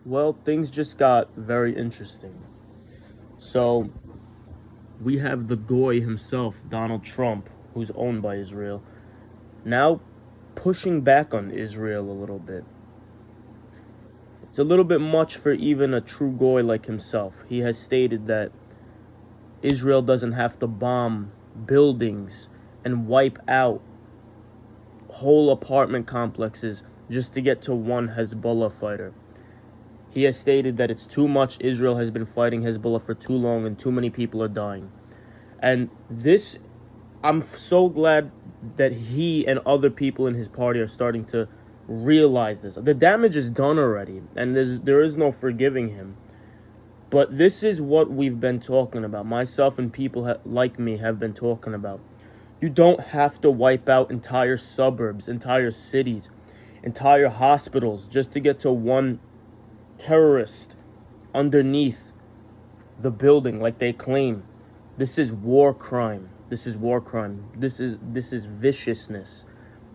Well, things just got very interesting. So, we have the Goy himself, Donald Trump, who's owned by Israel, now pushing back on Israel a little bit. It's a little bit much for even a true Goy like himself. He has stated that Israel doesn't have to bomb buildings and wipe out whole apartment complexes just to get to one Hezbollah fighter. He has stated that it's too much. Israel has been fighting Hezbollah for too long and too many people are dying. And this, I'm so glad that he and other people in his party are starting to realize this. The damage is done already, and there is no forgiving him. But this is what we've been talking about. Myself and people like me have been talking about. You don't have to wipe out entire suburbs, entire cities, entire hospitals just to get to one terrorist underneath the building like they claim. This is war crime. This is war crime. This is viciousness.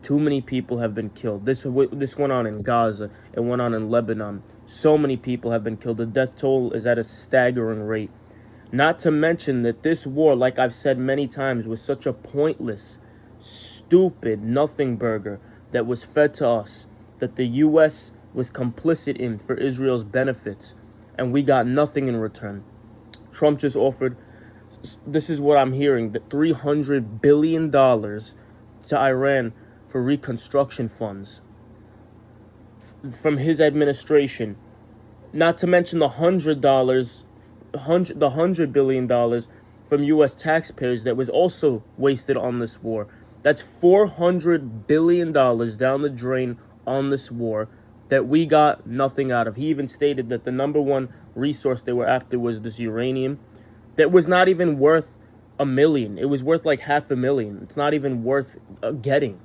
Too many people have been killed. This went on in Gaza. It went on in Lebanon. So many people have been killed. The death toll is at a staggering rate. Not to mention that this war, like I've said many times, was such a pointless, stupid nothing burger that was fed to us that the U.S. was complicit in for Israel's benefits, and we got nothing in return. Trump just offered, this is what I'm hearing, that $300 billion to Iran for reconstruction funds from his administration. Not to mention the $100 billion from U.S. taxpayers that was also wasted on this war. That's $400 billion down the drain on this war that we got nothing out of. He even stated that the number one resource they were after was this uranium that was not even worth $1 million. It was worth like $500,000. It's not even worth getting.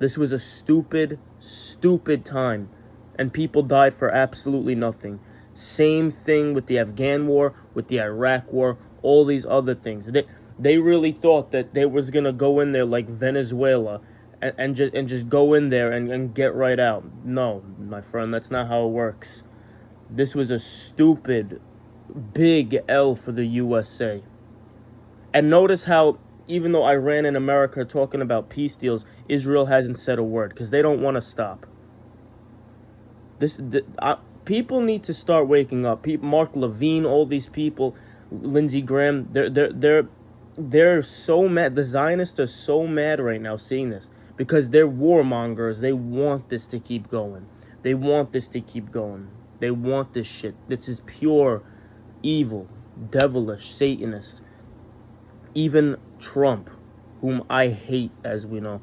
This was a stupid time, and people died for absolutely nothing. Same thing with the Afghan war, with the Iraq war, all these other things. They really thought that they was gonna go in there like Venezuela and just go in there and get right out. No, my friend, that's not how it works. This was a stupid, big L for the USA. And notice how, even though Iran and America are talking about peace deals, Israel hasn't said a word because they don't want to stop. People need to start waking up. Mark Levine, all these people, Lindsey Graham, they're so mad. The Zionists are so mad right now seeing this because they're warmongers. They want this to keep going. They want this to keep going. They want this shit. This is pure evil, devilish, Satanist. Even Trump, whom I hate, as we know,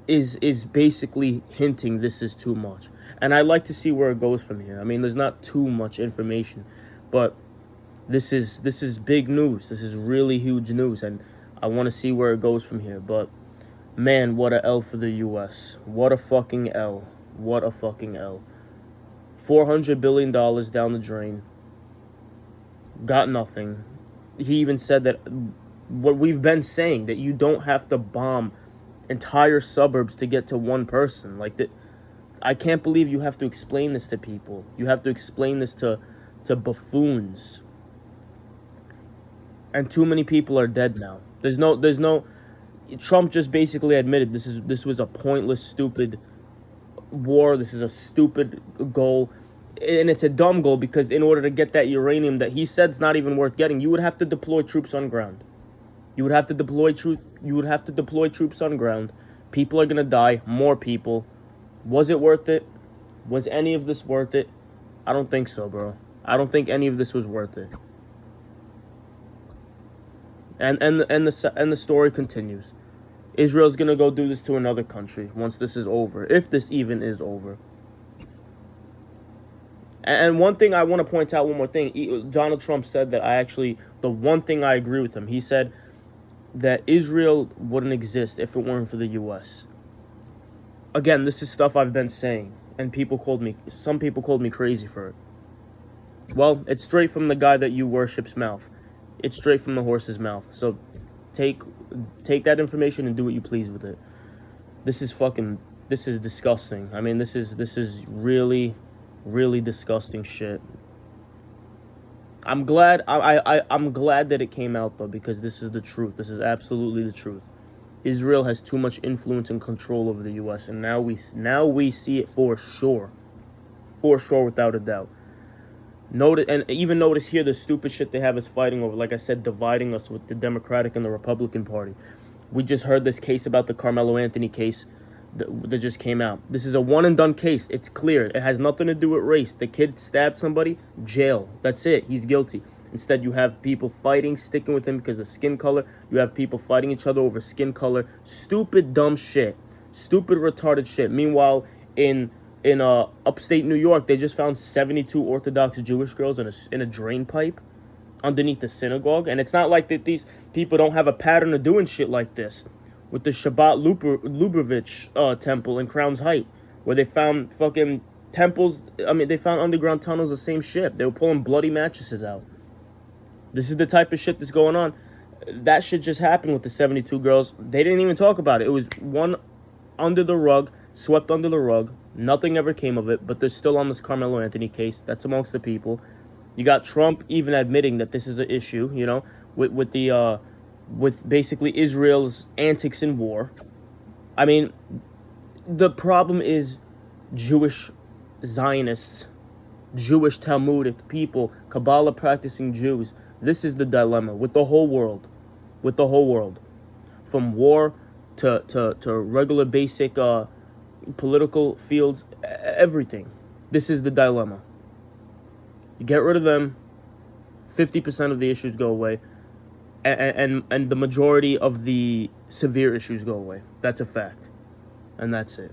is basically hinting this is too much. And I like to see where it goes from here. I mean, there's not too much information, but this is big news. This is really huge news, and I want to see where it goes from here. But man, what a L for the US. What a fucking L. What a fucking L. $400 billion down the drain. Got nothing. He even said that what we've been saying, that you don't have to bomb entire suburbs to get to one person. Like that, I can't believe you have to explain this to people. You have to explain this to buffoons. And too many people are dead now. There's no Trump just basically admitted this was a pointless, stupid war. This is a stupid goal. And it's a dumb goal because in order to get that uranium that he said is not even worth getting, you would have to deploy troops on ground. You would have to deploy troops on ground. People are gonna die. More people. Was it worth it? Was any of this worth it? I don't think so, bro. I don't think any of this was worth it. And the story continues. Israel's gonna go do this to another country once this is over, if this even is over. And one thing I want to point out, one more thing. Donald Trump said that the one thing I agree with him, he said that Israel wouldn't exist if it weren't for the U.S. Again, this is stuff I've been saying, and some people called me crazy for it. Well, it's straight from the guy that you worship's mouth. It's straight from the horse's mouth. So take that information and do what you please with it. This is fucking this is disgusting. I mean, this is really, really disgusting shit. I'm glad I'm glad that it came out though, because this is the truth. This is absolutely the truth. Israel has too much influence and control over the U.S. and now we see it for sure, without a doubt. Notice here the stupid shit they have us fighting over. Like I said, dividing us with the Democratic and the Republican Party. We just heard this case about the Carmelo Anthony case that just came out. This is a one and done case. It's clear. It has nothing to do with race. The kid stabbed somebody, jail. That's it. He's guilty. Instead, you have people fighting, sticking with him because of skin color. You have people fighting each other over skin color. Stupid, dumb shit. Stupid, retarded shit. Meanwhile, in upstate New York, they just found 72 Orthodox Jewish girls in a drain pipe underneath the synagogue. And it's not like that these people don't have a pattern of doing shit like this. With the Shabbat Lubavitch temple in Crown's Height, where they found fucking temples. I mean, they found underground tunnels, the same shit. They were pulling bloody mattresses out. This is the type of shit that's going on. That shit just happened with the 72 girls. They didn't even talk about it. It was one under the rug, swept under the rug. Nothing ever came of it, but they're still on this Carmelo Anthony case. That's amongst the people. You got Trump even admitting that this is an issue, you know, with basically Israel's antics in war. I mean, the problem is Jewish Zionists, Jewish Talmudic people, Kabbalah practicing Jews. This is the dilemma with the whole world. With the whole world. From war to regular basic political fields, everything. This is the dilemma. You get rid of them, 50% of the issues go away. And the majority of the severe issues go away. That's a fact. And that's it.